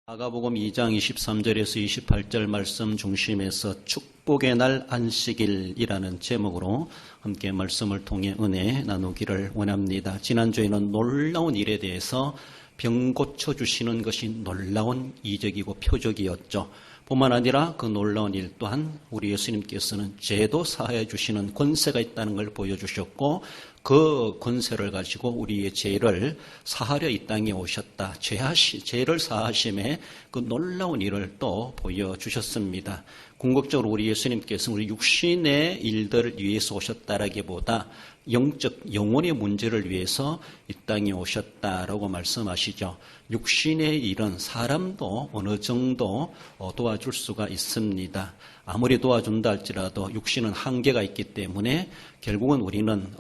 마가복음 2장 23절에서 28절 말씀 중심에서 축복의 날 안식일이라는 제목으로 함께 말씀을 통해 은혜 나누기를 원합니다. 지난주에는 놀라운 일에 대해서 병 고쳐주시는 것이 놀라운 이적이고 표적이었죠. 뿐만 아니라 그 놀라운 일 또한 우리 예수님께서는 죄도 사하여 주시는 권세가 있다는 걸 보여주셨고, 그 권세를 가지고 우리의 죄를 사하려 이 땅에 오셨다. 죄를 사하심에 그 놀라운 일을 또 보여주셨습니다. 궁극적으로 우리 예수님께서는 우리 육신의 일들을 위해서 오셨다라기보다 영적, 영혼의 문제를 위해서 이 땅에 오셨다라고 말씀하시죠. 육신의 일은 사람도 어느 정도 도와줄 수가 있습니다. 아무리 도와준다 할지라도 육신은 한계가 있기 때문에 결국은 우리는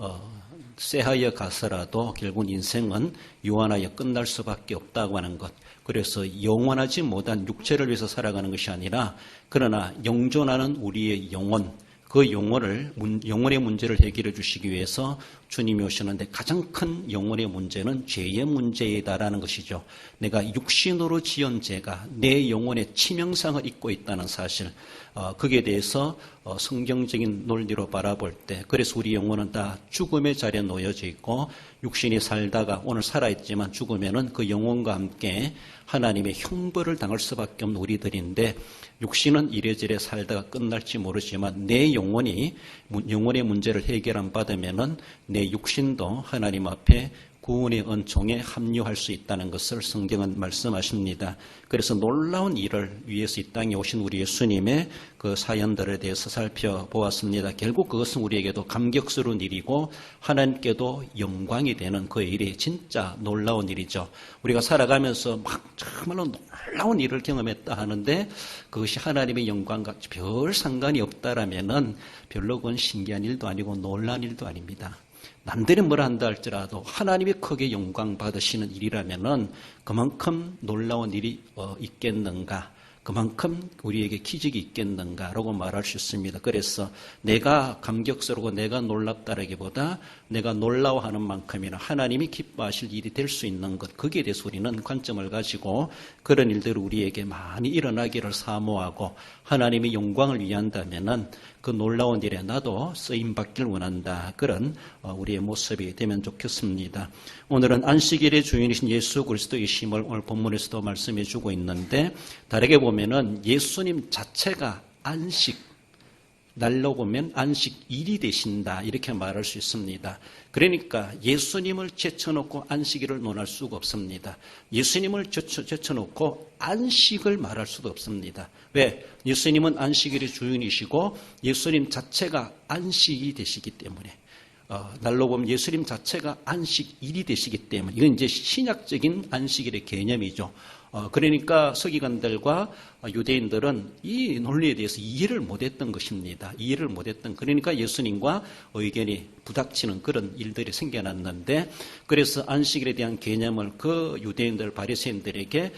쇠하여 가서라도 결국은 인생은 유한하여 끝날 수밖에 없다고 하는 것. 그래서 영원하지 못한 육체를 위해서 살아가는 것이 아니라, 그러나 영존하는 우리의 영혼, 그 영혼의 문제를 해결해 주시기 위해서 주님이 오셨는데, 가장 큰 영혼의 문제는 죄의 문제이다라는 것이죠. 내가 육신으로 지은 죄가 내 영혼의 치명상을 입고 있다는 사실, 거기에 대해서 성경적인 논리로 바라볼 때, 그래서 우리 영혼은 다 죽음의 자리에 놓여져 있고, 육신이 살다가 오늘 살아있지만 죽으면은 그 영혼과 함께 하나님의 형벌을 당할 수밖에 없는 우리들인데, 육신은 이래저래 살다가 끝날지 모르지만 내 영혼의 문제를 해결 안 받으면은 내 육신도 하나님 앞에 구원의 은총에 합류할 수 있다는 것을 성경은 말씀하십니다. 그래서 놀라운 일을 위해서 이 땅에 오신 우리 예수님의 그 사연들에 대해서 살펴보았습니다. 결국 그것은 우리에게도 감격스러운 일이고 하나님께도 영광이 되는 그 일이 진짜 놀라운 일이죠. 우리가 살아가면서 막 정말로 놀라운 일을 경험했다 하는데 그것이 하나님의 영광과 별 상관이 없다라면은 별로 그건 신기한 일도 아니고 놀라운 일도 아닙니다. 남들이 뭐라 한다 할지라도 하나님이 크게 영광 받으시는 일이라면은 그만큼 놀라운 일이 있겠는가, 그만큼 우리에게 기적이 있겠는가라고 말할 수 있습니다. 그래서 내가 감격스럽고 내가 놀랍다라기보다 내가 놀라워하는 만큼이나 하나님이 기뻐하실 일이 될 수 있는 것, 거기에 대해서 우리는 관점을 가지고 그런 일들이 우리에게 많이 일어나기를 사모하고 하나님의 영광을 위한다면은 그 놀라운 일에 나도 쓰임받길 원한다. 그런 우리의 모습이 되면 좋겠습니다. 오늘은 안식일의 주인이신 예수 그리스도의 심을 오늘 본문에서도 말씀해 주고 있는데, 다르게 보면은 예수님 자체가 안식, 날로 보면 안식일이 되신다, 이렇게 말할 수 있습니다. 그러니까 예수님을 제쳐놓고 안식일을 논할 수가 없습니다. 예수님을 제쳐놓고 안식을 말할 수도 없습니다. 왜? 예수님은 안식일의 주인이시고 예수님 자체가 안식이 되시기 때문에, 날로 보면 예수님 자체가 안식일이 되시기 때문에, 이건 이제 신약적인 안식일의 개념이죠. 그러니까 서기관들과 유대인들은 이 논리에 대해서 이해를 못했던 것입니다. 이해를 못했던, 그러니까 예수님과 의견이 부닥치는 그런 일들이 생겨났는데, 그래서 안식일에 대한 개념을 그 유대인들 바리새인들에게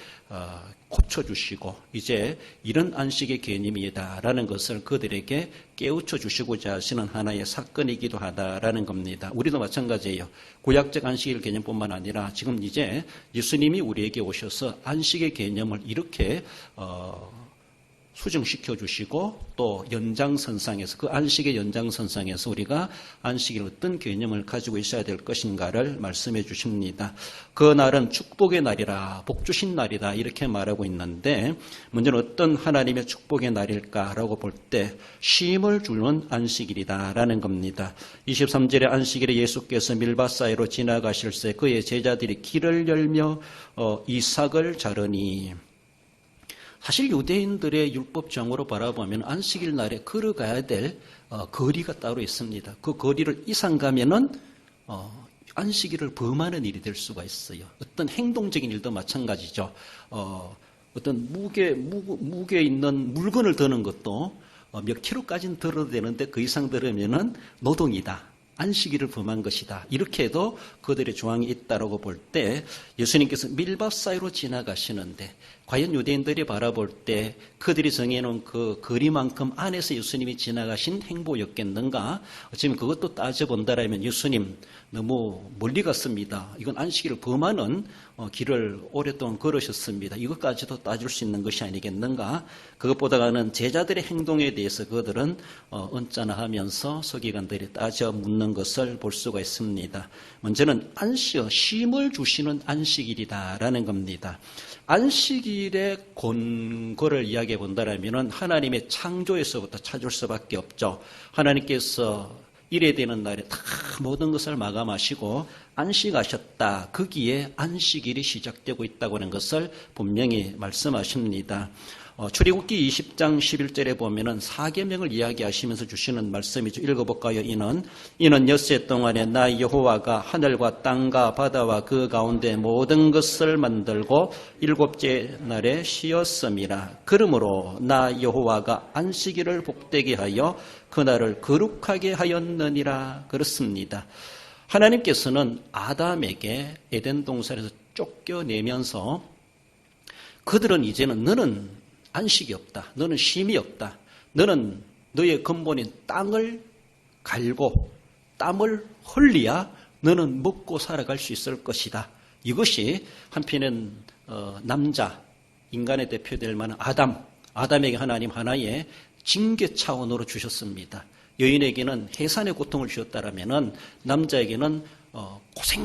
고쳐주시고 이제 이런 안식의 개념이다라는 것을 그들에게 깨우쳐 주시고자 하시는 하나의 사건이기도 하다라는 겁니다. 우리도 마찬가지예요. 구약적 안식일 개념뿐만 아니라 지금 이제 예수님이 우리에게 오셔서 안식의 개념을 이렇게 수정시켜 주시고, 또 연장선상에서, 그 안식의 연장선상에서 우리가 안식일 어떤 개념을 가지고 있어야 될 것인가를 말씀해 주십니다. 그 날은 축복의 날이라, 복 주신 날이다, 이렇게 말하고 있는데, 문제는 어떤 하나님의 축복의 날일까라고 볼 때 쉼을 주는 안식일이다라는 겁니다. 23절의 안식일에 예수께서 밀밭 사이로 지나가실새 그의 제자들이 길을 열며 이삭을 자르니, 사실 유대인들의 율법정으로 바라보면 안식일 날에 걸어가야 될 거리가 따로 있습니다. 그 거리를 이상 가면은 안식일을 범하는 일이 될 수가 있어요. 어떤 행동적인 일도 마찬가지죠. 어떤 무게 있는 물건을 드는 것도 몇 킬로까지는 들어도 되는데 그 이상 들으면은 노동이다, 안식일을 범한 것이다, 이렇게 해도 그들의 조항이 있다라고 볼 때, 예수님께서 밀밭 사이로 지나가시는데 과연 유대인들이 바라볼 때 그들이 정해놓은 그 거리만큼 안에서 예수님이 지나가신 행보였겠는가? 지금 그것도 따져본다라면 예수님 너무 멀리 갔습니다. 이건 안식일을 범하는 길을 오랫동안 걸으셨습니다. 이것까지도 따질 수 있는 것이 아니겠는가? 그것보다는 제자들의 행동에 대해서 그들은 언짢아하면서 서기관들이 따져 묻는 것을 볼 수가 있습니다. 먼저는 쉼을 주시는 안식일이다라는 겁니다. 안식일의 권고를 이야기해 본다면 하나님의 창조에서부터 찾을 수밖에 없죠. 하나님께서 일에 되는 날에 다 모든 것을 마감하시고 안식하셨다. 거기에 안식일이 시작되고 있다고 하는 것을 분명히 말씀하십니다. 출애굽기 20장 11절에 보면은 4계명을 이야기하시면서 주시는 말씀이죠. 읽어볼까요? 이는 엿새 동안에 나 여호와가 하늘과 땅과 바다와 그 가운데 모든 것을 만들고 일곱째 날에 쉬었음이라. 그러므로 나 여호와가 안식일을 복되게 하여 그날을 거룩하게 하였느니라. 그렇습니다. 하나님께서는 아담에게 에덴 동산에서 쫓겨내면서 그들은 이제는 너는 안식이 없다. 너는 쉼이 없다. 너는 너의 근본인 땅을 갈고 땀을 흘려야 너는 먹고 살아갈 수 있을 것이다. 이것이 한편은 남자, 인간의 대표될 만한 아담에게 하나님 하나의 징계 차원으로 주셨습니다. 여인에게는 해산의 고통을 주셨다라면은 남자에게는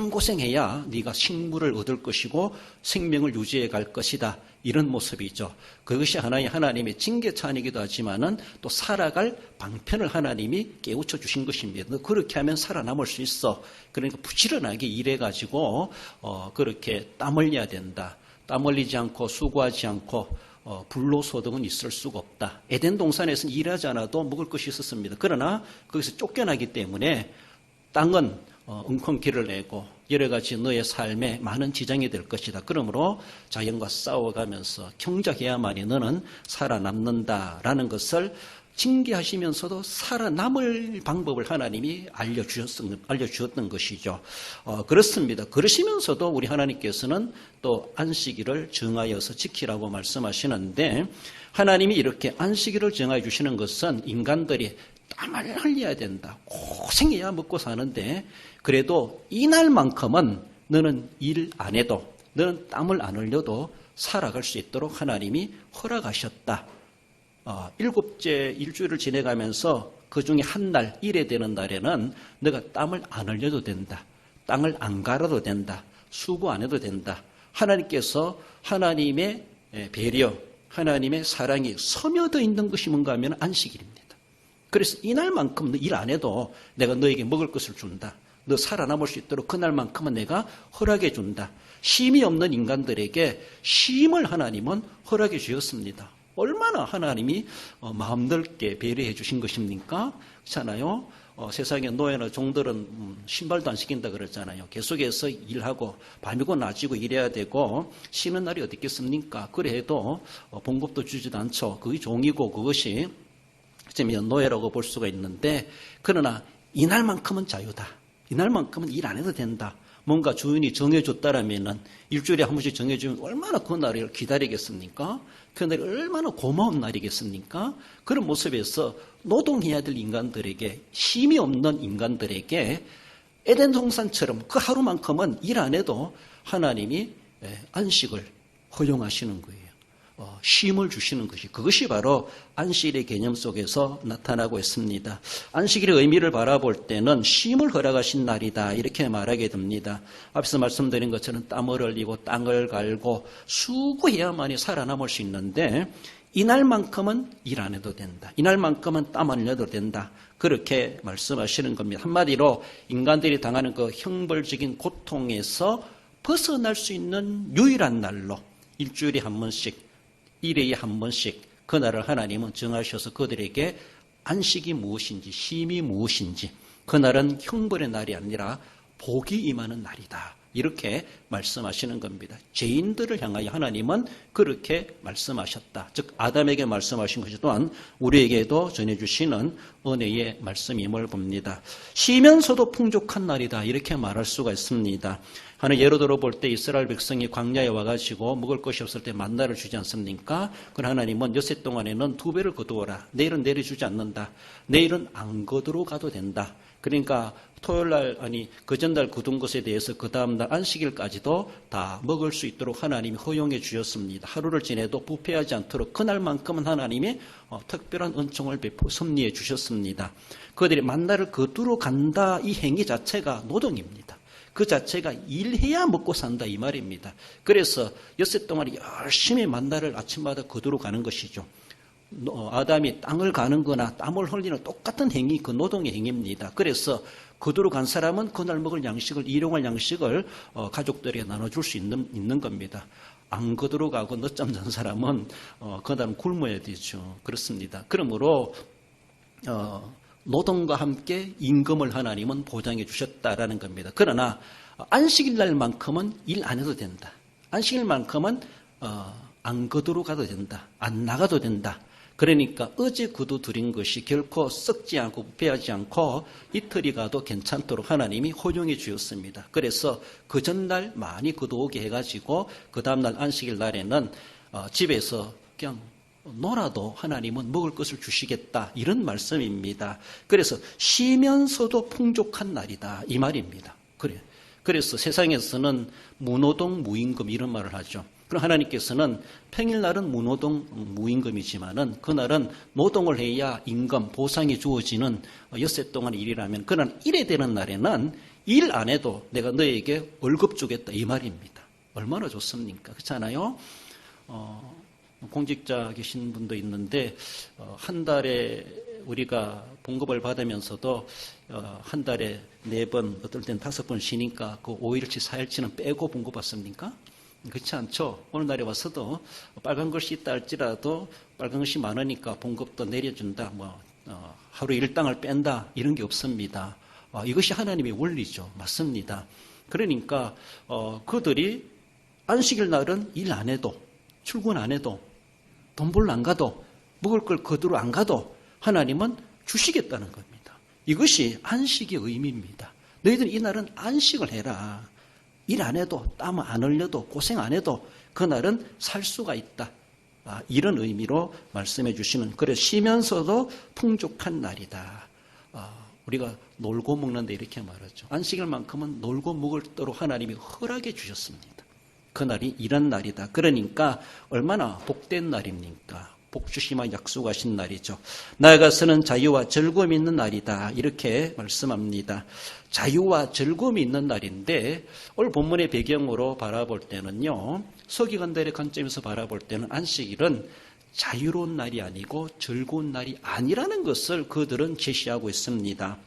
고생해야 네가 식물을 얻을 것이고 생명을 유지해 갈 것이다. 이런 모습이죠. 그것이 하나님의 징계차원이기도 하지만은 또 살아갈 방편을 하나님이 깨우쳐 주신 것입니다. 너 그렇게 하면 살아남을 수 있어. 그러니까 부지런하게 일해가지고 그렇게 땀 흘려야 된다. 땀 흘리지 않고 수고하지 않고 불로소득은 있을 수가 없다. 에덴 동산에서는 일하지 않아도 먹을 것이 있었습니다. 그러나 거기서 쫓겨나기 때문에 땅은 웅콩기를 내고 여러 가지 너의 삶에 많은 지장이 될 것이다. 그러므로 자연과 싸워가면서 경작해야만이 너는 살아남는다라는 것을 징계하시면서도 살아남을 방법을 하나님이 알려주었던 것이죠. 그렇습니다. 그러시면서도 우리 하나님께서는 또 안식일을 정하여서 지키라고 말씀하시는데 하나님이 이렇게 안식일을 정하여 주시는 것은 인간들이 땀을 흘려야 된다. 고생해야 먹고 사는데 그래도 이날만큼은 너는 일 안 해도 너는 땀을 안 흘려도 살아갈 수 있도록 하나님이 허락하셨다. 일곱째 일주일을 지내가면서 그 중에 한 날, 일에 되는 날에는 너가 땀을 안 흘려도 된다. 땅을 안 갈아도 된다. 수고 안 해도 된다. 하나님께서 하나님의 배려, 하나님의 사랑이 스며져 있는 것이 뭔가 하면 안식일입니다. 그래서 이날만큼 너 일 안 해도 내가 너에게 먹을 것을 준다. 너 살아남을 수 있도록 그날만큼은 내가 허락해 준다. 쉼이 없는 인간들에게 쉼을 하나님은 허락해 주셨습니다. 얼마나 하나님이 마음 넓게 배려해 주신 것입니까? 그렇잖아요. 세상에 노예나 종들은 신발도 안 신긴다 그랬잖아요. 계속해서 일하고 밤이고 낮이고 일해야 되고 쉬는 날이 어디 있겠습니까? 그래도 봉급도 주지도 않죠. 그게 종이고 그것이 어쩌면 노예라고 볼 수가 있는데 그러나 이날만큼은 자유다. 이날만큼은 일 안 해도 된다. 뭔가 주인이 정해줬다라면은 일주일에 한 번씩 정해주면 얼마나 그 날을 기다리겠습니까? 그 날이 얼마나 고마운 날이겠습니까? 그런 모습에서 노동해야 될 인간들에게 쉼이 없는 인간들에게 에덴 동산처럼 그 하루만큼은 일 안 해도 하나님이 안식을 허용하시는 거예요. 쉼을 주시는 것이 그것이 바로 안식일의 개념 속에서 나타나고 있습니다. 안식일의 의미를 바라볼 때는 쉼을 허락하신 날이다 이렇게 말하게 됩니다. 앞서 말씀드린 것처럼 땀을 흘리고 땅을 갈고 수고해야만이 살아남을 수 있는데 이날만큼은 일 안 해도 된다. 이날만큼은 땀 안 흘려도 된다. 그렇게 말씀하시는 겁니다. 한마디로 인간들이 당하는 그 형벌적인 고통에서 벗어날 수 있는 유일한 날로 일주일에 한 번씩 일회에 한 번씩 그날을 하나님은 정하셔서 그들에게 안식이 무엇인지 쉼이 무엇인지 그날은 형벌의 날이 아니라 복이 임하는 날이다. 이렇게 말씀하시는 겁니다. 죄인들을 향하여 하나님은 그렇게 말씀하셨다. 즉 아담에게 말씀하신 것이 또한 우리에게도 전해주시는 은혜의 말씀임을 봅니다. 쉬면서도 풍족한 날이다. 이렇게 말할 수가 있습니다. 하는 예로 들어 볼 때 이스라엘 백성이 광야에 와가지고 먹을 것이 없을 때 만나를 주지 않습니까? 그러나 하나님은 엿새 동안에는 2배를 거두어라. 내일은 내려주지 않는다. 내일은 안 거두러 가도 된다. 그러니까 토요일날 그 전날 거둔 것에 대해서 그 다음날 안식일까지도 다 먹을 수 있도록 하나님이 허용해 주셨습니다. 하루를 지내도 부패하지 않도록 그날만큼은 하나님이 특별한 은총을 베풀어 섭리해 주셨습니다. 그들이 만나를 거두러 간다, 이 행위 자체가 노동입니다. 그 자체가 일해야 먹고 산다, 이 말입니다. 그래서 엿새 동안 열심히 만나를 아침마다 거두러 가는 것이죠. 아담이 땅을 가는 거나 땀을 흘리는 똑같은 행위, 그 노동의 행위입니다. 그래서 거두러 간 사람은 그날 먹을 양식을, 일용할 양식을 가족들에게 나눠줄 수 있는 겁니다. 안 거두러 가고 늦잠 잔 사람은 그날은 굶어야 되죠. 그렇습니다. 그러므로 노동과 함께 임금을 하나님은 보장해 주셨다라는 겁니다. 그러나 안식일 날만큼은 일 안 해도 된다. 안식일 만큼은 안 거두러 가도 된다. 안 나가도 된다. 그러니까 어제 거두드린 것이 결코 썩지 않고 부패하지 않고 이틀이 가도 괜찮도록 하나님이 허용해 주었습니다. 그래서 그 전날 많이 거두오게 해가지고 그 다음날 안식일 날에는 집에서 그냥 놀아도 하나님은 먹을 것을 주시겠다, 이런 말씀입니다. 그래서 쉬면서도 풍족한 날이다, 이 말입니다. 그래서 세상에서는 무노동 무임금 이런 말을 하죠. 그럼 하나님께서는 평일날은 무노동 무임금이지만은 그날은 노동을 해야 임금 보상이 주어지는 엿새 동안 일이라면, 그날 일에 되는 날에는 일 안 해도 내가 너에게 월급 주겠다, 이 말입니다. 얼마나 좋습니까? 그렇잖아요. 공직자 계신 분도 있는데 한 달에 우리가 봉급을 받으면서도 한 달에 4번, 어떨 땐 5번 쉬니까 그 5일치, 4일치는 빼고 봉급 받습니까? 그렇지 않죠. 오늘날에 와서도 빨간 글씨 있다 할지라도 빨간 글씨 많으니까 봉급도 내려준다, 하루 일당을 뺀다, 이런 게 없습니다. 이것이 하나님의 원리죠. 맞습니다. 그러니까 그들이 안식일 날은 일 안 해도, 출근 안 해도, 돈 벌러 안 가도, 먹을 걸 거두러 안 가도 하나님은 주시겠다는 겁니다. 이것이 안식의 의미입니다. 너희들 이날은 안식을 해라. 일 안 해도, 땀 안 흘려도, 고생 안 해도 그날은 살 수가 있다. 이런 의미로 말씀해 주시는, 그래 쉬면서도 풍족한 날이다. 우리가 놀고 먹는데 이렇게 말하죠. 안식일만큼은 놀고 먹도록 하나님이 허락해 주셨습니다. 그날이 이런 날이다. 그러니까 얼마나 복된 날입니까? 복 주시마 약속하신 날이죠. 나아가서는 자유와 즐거움이 있는 날이다, 이렇게 말씀합니다. 자유와 즐거움이 있는 날인데 오늘 본문의 배경으로 바라볼 때는요, 서기관들의 관점에서 바라볼 때는 안식일은 자유로운 날이 아니고 즐거운 날이 아니라는 것을 그들은 제시하고 있습니다.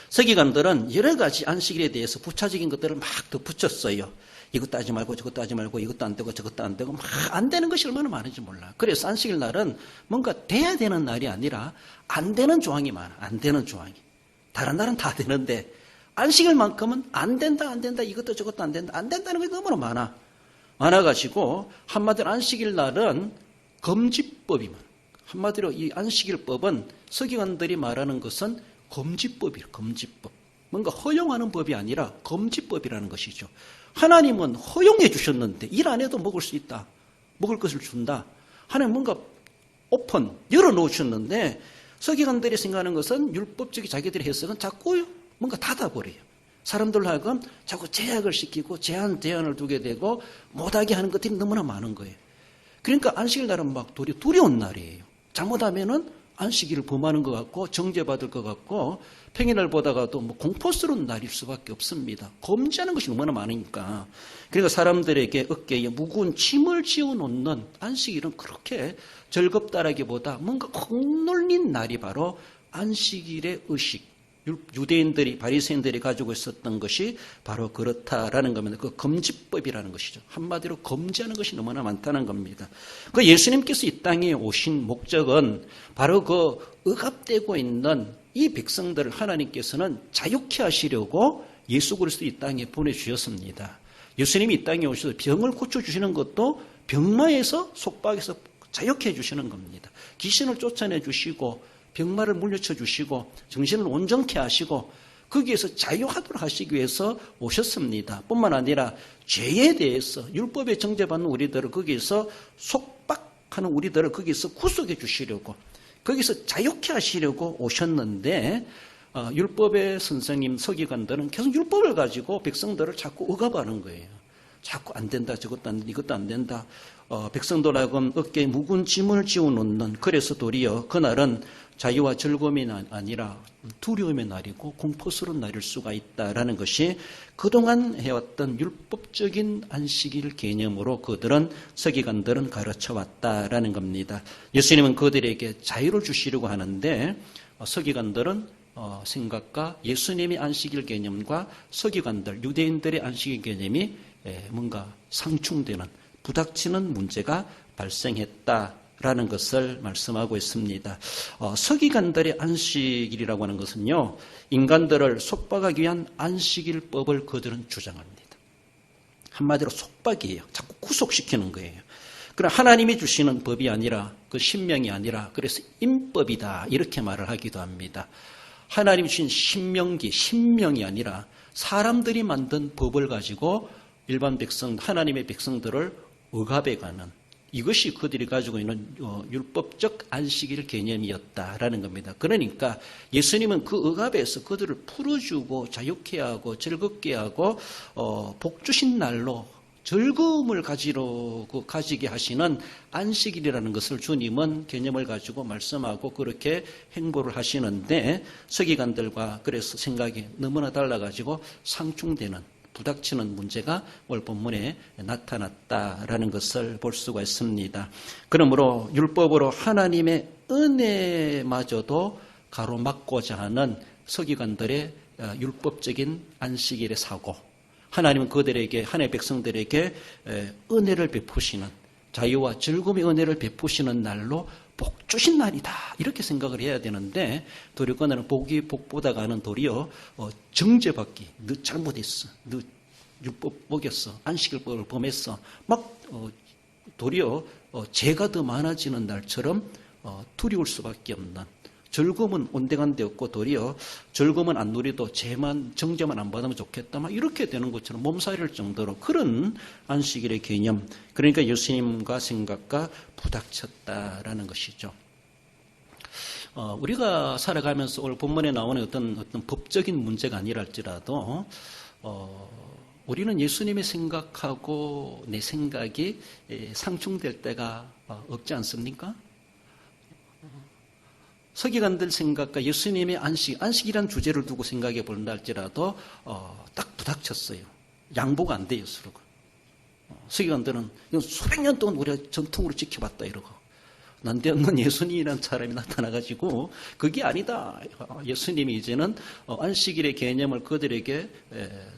서기관들은 여러 가지 안식일에 대해서 부차적인 것들을 막 덧붙였어요. 이것도 하지 말고 저것도 하지 말고 이것도 안 되고 저것도 안 되고 막 안 되는 것이 얼마나 많은지 몰라. 그래서 안식일 날은 뭔가 돼야 되는 날이 아니라 안 되는 조항이 많아. 안 되는 조항이. 다른 날은 다 되는데 안식일만큼은 안 된다 이것도 저것도 안 된다는 것이 너무나 많아가지고 한마디로 안식일 날은 금지법이면, 한마디로 이 안식일법은 서기관들이 말하는 것은 금지법이에요. 금지법. 뭔가 허용하는 법이 아니라 금지법이라는 것이죠. 하나님은 허용해 주셨는데 일 안 해도 먹을 수 있다. 먹을 것을 준다. 하나님 뭔가 오픈, 열어놓으셨는데 서기관들이 생각하는 것은 율법적인 자기들의 해석은 자꾸 뭔가 닫아버려요. 사람들로 하여금 자꾸 제약을 시키고 제한을 두게 되고 못하게 하는 것들이 너무나 많은 거예요. 그러니까 안식일 날은 막 두려운 날이에요. 잘못하면은 안식일을 범하는 것 같고 정죄받을 것 같고 평일날 보다가도 공포스러운 날일 수밖에 없습니다. 금지하는 것이 너무나 많으니까. 그러니까 사람들에게 어깨에 무거운 짐을 지어놓는 안식일은 그렇게 즐겁다라기보다 뭔가 콩놀린 날이 바로 안식일의 의식. 유대인들이, 바리새인들이 가지고 있었던 것이 바로 그렇다라는 겁니다. 그 금지법이라는 것이죠. 한마디로 금지하는 것이 너무나 많다는 겁니다. 그 예수님께서 이 땅에 오신 목적은 바로 그 억압되고 있는 이 백성들을 하나님께서는 자유케 하시려고 예수 그리스도 이 땅에 보내주셨습니다. 예수님이 이 땅에 오셔서 병을 고쳐주시는 것도 병마에서 속박에서 자유케 해주시는 겁니다. 귀신을 쫓아내 주시고 병마를 물리쳐 주시고 정신을 온전케 하시고 거기에서 자유하도록 하시기 위해서 오셨습니다. 뿐만 아니라 죄에 대해서 율법에 정죄받는 우리들을 거기에서 속박하는 우리들을 거기에서 구속해 주시려고, 거기서 자유케 하시려고 오셨는데 율법의 선생님, 서기관들은 계속 율법을 가지고 백성들을 자꾸 억압하는 거예요. 자꾸 안 된다, 저것도 안 된다, 이것도 안 된다. 백성들하고 어깨에 무거운 짐을 지어놓는, 그래서 도리어 그날은 자유와 즐거움이 아니라 두려움의 날이고 공포스러운 날일 수가 있다라는 것이 그동안 해왔던 율법적인 안식일 개념으로 그들은, 서기관들은 가르쳐 왔다라는 겁니다. 예수님은 그들에게 자유를 주시려고 하는데 서기관들은 생각과 예수님의 안식일 개념과 서기관들, 유대인들의 안식일 개념이 뭔가 상충되는, 부닥치는 문제가 발생했다라는 것을 말씀하고 있습니다. 서기관들의 안식일이라고 하는 것은요, 인간들을 속박하기 위한 안식일법을 그들은 주장합니다. 한마디로 속박이에요. 자꾸 구속시키는 거예요. 그러나 하나님이 주시는 법이 아니라, 그 신명이 아니라, 그래서 임법이다 이렇게 말을 하기도 합니다. 하나님이 주신 신명이 아니라 사람들이 만든 법을 가지고 일반 백성, 하나님의 백성들을 억압해가는, 이것이 그들이 가지고 있는 율법적 안식일 개념이었다라는 겁니다. 그러니까 예수님은 그 억압에서 그들을 풀어주고 자유케 하고 즐겁게 하고 복 주신 날로 즐거움을 가지게 하시는 안식일이라는 것을 주님은 개념을 가지고 말씀하고 그렇게 행보를 하시는데, 서기관들과 그래서 생각이 너무나 달라가지고 상충되는, 부닥치는 문제가 오늘 본문에 나타났다라는 것을 볼 수가 있습니다. 그러므로 율법으로 하나님의 은혜마저도 가로막고자 하는 서기관들의 율법적인 안식일의 사고, 하나님은 그들에게, 하나님의 백성들에게 은혜를 베푸시는, 자유와 즐거움의 은혜를 베푸시는 날로 복 주신 날이다 이렇게 생각을 해야 되는데, 도리어 그날은 복보다가는 도리어 정죄받기, 너 잘못했어, 너 율법 어겼어, 안식일법을 범했어, 막 도리어 죄가 더 많아지는 날처럼 두려울 수밖에 없는, 즐거움은 온데간데 없고 도리어 즐거움은 안 누리도 정죄만 안 받으면 좋겠다, 막 이렇게 되는 것처럼 몸살일 정도로 그런 안식일의 개념, 그러니까 예수님과 생각과 부닥쳤다라는 것이죠. 우리가 살아가면서 오늘 본문에 나오는 어떤 법적인 문제가 아니라 할지라도 우리는 예수님의 생각하고 내 생각이 상충될 때가 없지 않습니까? 서기관들 생각과 예수님의 안식이란 주제를 두고 생각해 본다 할지라도 딱 부닥쳤어요. 양보가 안 돼요, 서로가. 서기관들은 이건 수백 년 동안 우리가 전통으로 지켜봤다 이러고, 난데없는 예수님이라는 사람이 나타나가지고 그게 아니다. 예수님이 이제는 안식일의 개념을 그들에게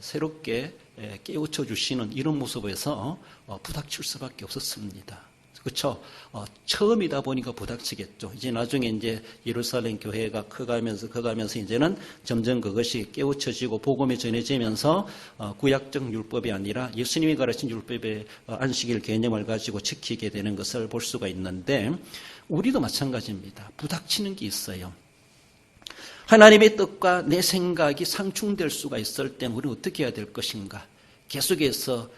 새롭게 깨우쳐 주시는 이런 모습에서 부닥칠 수밖에 없었습니다. 그렇죠. 처음이다 보니까 부닥치겠죠. 이제 나중에 이제 예루살렘 교회가 커가면서 이제는 점점 그것이 깨우쳐지고 복음이 전해지면서 구약적 율법이 아니라 예수님이 가르친 율법의 안식일 개념을 가지고 지키게 되는 것을 볼 수가 있는데, 우리도 마찬가지입니다. 부닥치는 게 있어요. 하나님의 뜻과 내 생각이 상충될 수가 있을 때 우리는 어떻게 해야 될 것인가? 계속해서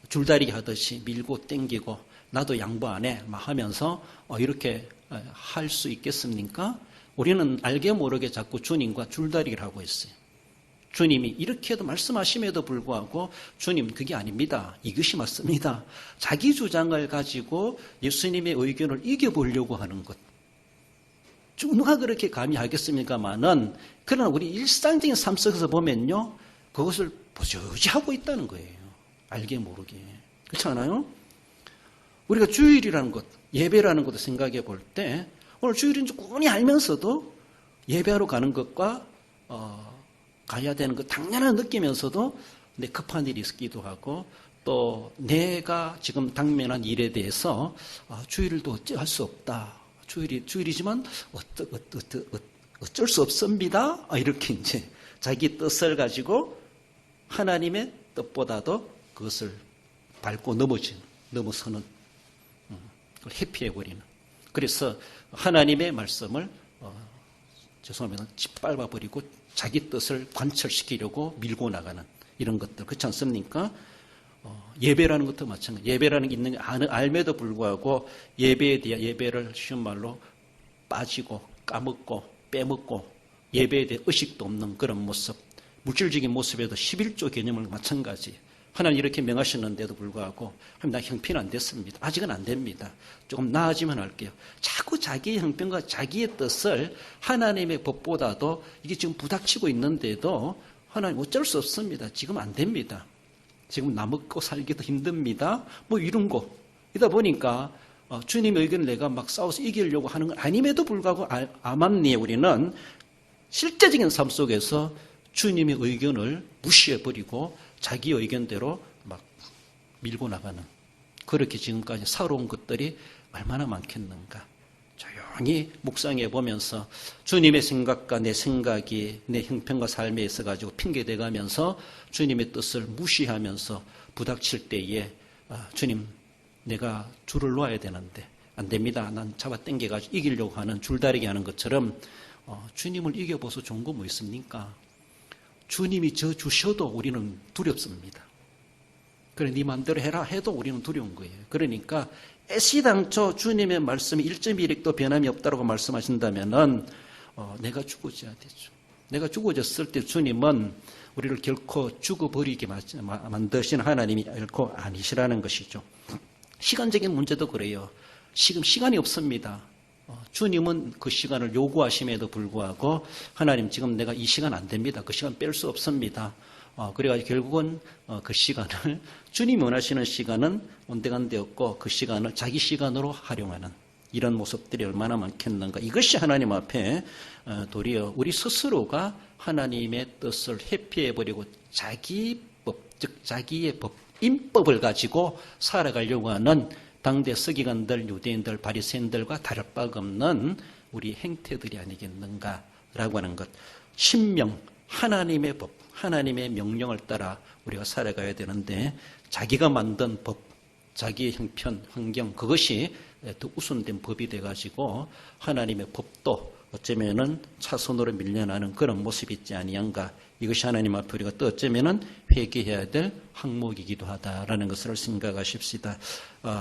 줄다리기 하듯이 밀고 땡기고 나도 양보 안 해 막 하면서 이렇게 할 수 있겠습니까? 우리는 알게 모르게 자꾸 주님과 줄다리기를 하고 있어요. 주님이 이렇게도 말씀하심에도 불구하고 주님 그게 아닙니다, 이것이 맞습니다, 자기 주장을 가지고 예수님의 의견을 이겨보려고 하는 것, 누가 그렇게 감히 하겠습니까마는, 그러나 우리 일상적인 삶 속에서 보면요, 그것을 부지런히 하고 있다는 거예요. 알게 모르게. 그렇지 않아요? 우리가 주일이라는 것, 예배라는 것도 생각해 볼 때, 오늘 주일인 줄 뻔히 알면서도 예배하러 가는 것과 가야 되는 것 당연한 느끼면서도 내 급한 일이 있기도 하고, 또 내가 지금 당면한 일에 대해서 주일도 어찌할 수 없다, 주일이지만 어쩔 수 없습니다, 이렇게 이제 자기 뜻을 가지고 하나님의 뜻보다도 그것을 밟고 넘어서는, 그걸 회피해버리는. 그래서 하나님의 말씀을 죄송합니다, 짓밟아버리고 자기 뜻을 관철시키려고 밀고 나가는 이런 것들, 그렇지 않습니까? 예배라는 것도 마찬가지. 예배라는 게 있는 게 알매도 불구하고 예배에 대한, 예배를 쉬운 말로 빠지고 까먹고 빼먹고 예배에 대해 의식도 없는 그런 모습, 물질적인 모습에도 11조 개념을 마찬가지. 하나님 이렇게 명하셨는데도 불구하고 나 형편 안 됐습니다. 아직은 안 됩니다. 조금 나아지면 할게요. 자꾸 자기의 형편과 자기의 뜻을 하나님의 법보다도 이게 지금 부닥치고 있는데도 하나님 어쩔 수 없습니다. 지금 안 됩니다. 지금 나 먹고 살기도 힘듭니다. 뭐 이런 거. 이다 보니까 주님의 의견을 내가 막 싸워서 이기려고 하는 건 아님에도 불구하고 암암리에 우리는 실제적인 삶 속에서 주님의 의견을 무시해버리고 자기 의견대로 막 밀고 나가는, 그렇게 지금까지 살아온 것들이 얼마나 많겠는가. 조용히 묵상해 보면서 주님의 생각과 내 생각이 내 형편과 삶에 있어가지고 핑계대가면서 주님의 뜻을 무시하면서 부닥칠 때에 주님, 내가 줄을 놓아야 되는데 안 됩니다. 난 잡아 당겨가지고 이기려고 하는, 줄다리기 하는 것처럼 주님을 이겨보소 좋은 거 뭐 있습니까? 주님이 저 주셔도 우리는 두렵습니다. 그래, 네 마음대로 해라 해도 우리는 두려운 거예요. 그러니까 애시당초 주님의 말씀이 1.1획도 변함이 없다고 말씀하신다면은 내가 죽어져야 되죠. 내가 죽어졌을 때 주님은 우리를 결코 죽어버리게 만드시는 하나님이 결코 아니시라는 것이죠. 시간적인 문제도 그래요. 지금 시간이 없습니다. 주님은 그 시간을 요구하심에도 불구하고 하나님 지금 내가 이 시간 안 됩니다. 그 시간 뺄 수 없습니다. 그래가지고 결국은 그 시간을 주님이 원하시는 시간은 온데간데 없고 그 시간을 자기 시간으로 활용하는 이런 모습들이 얼마나 많겠는가. 이것이 하나님 앞에 도리어 우리 스스로가 하나님의 뜻을 회피해버리고 자기 법, 즉 자기의 법, 인법을 가지고 살아가려고 하는 당대 서기관들, 유대인들, 바리새인들과 다를 바가 없는 우리 행태들이 아니겠는가라고 하는 것. 신명, 하나님의 법, 하나님의 명령을 따라 우리가 살아가야 되는데 자기가 만든 법, 자기의 형편, 환경, 그것이 더 우선된 법이 돼가지고 하나님의 법도 어쩌면은 차선으로 밀려나는 그런 모습이 있지 아니한가. 이것이 하나님 앞에 우리가 또 어쩌면은 회개해야 될 항목이기도 하다라는 것을 생각하십시다.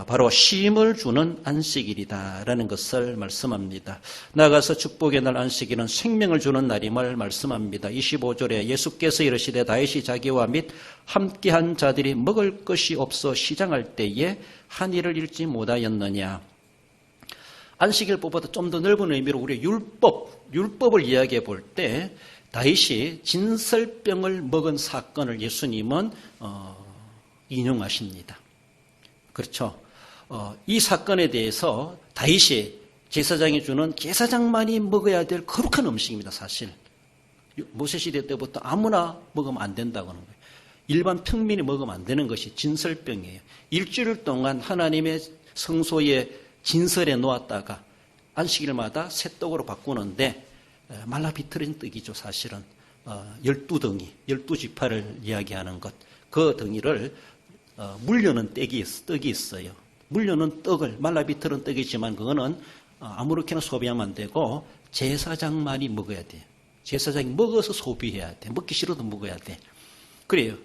바로 쉼을 주는 안식일이다라는 것을 말씀합니다. 나아가서 축복의 날 안식일은 생명을 주는 날임을 말씀합니다. 25절에 예수께서 이르시되 다윗이 자기와 및 함께한 자들이 먹을 것이 없어 시장할 때에 한 일을 잃지 못하였느냐. 안식일법보다 좀 더 넓은 의미로 우리 율법을 이야기해 볼 때 다윗이 진설병을 먹은 사건을 예수님은 인용하십니다. 그렇죠. 이 사건에 대해서 다윗이 제사장이 주는 제사장만이 먹어야 될 거룩한 음식입니다. 사실 모세 시대 때부터 아무나 먹으면 안 된다고 하는 거예요. 일반 평민이 먹으면 안 되는 것이 진설병이에요. 일주일 동안 하나님의 성소에 진설에 놓았다가 안식일마다 새 떡으로 바꾸는데 말라 비틀어진 떡이죠. 사실은 12덩이, 12지파를 이야기하는 것. 그 덩이를 물려는 떡이 있어요. 물려는 떡을, 말라 비틀은 떡이지만 그거는 아무렇게나 소비하면 안 되고 제사장만이 먹어야 돼요. 제사장이 먹어서 소비해야 돼. 먹기 싫어도 먹어야 돼. 그래요.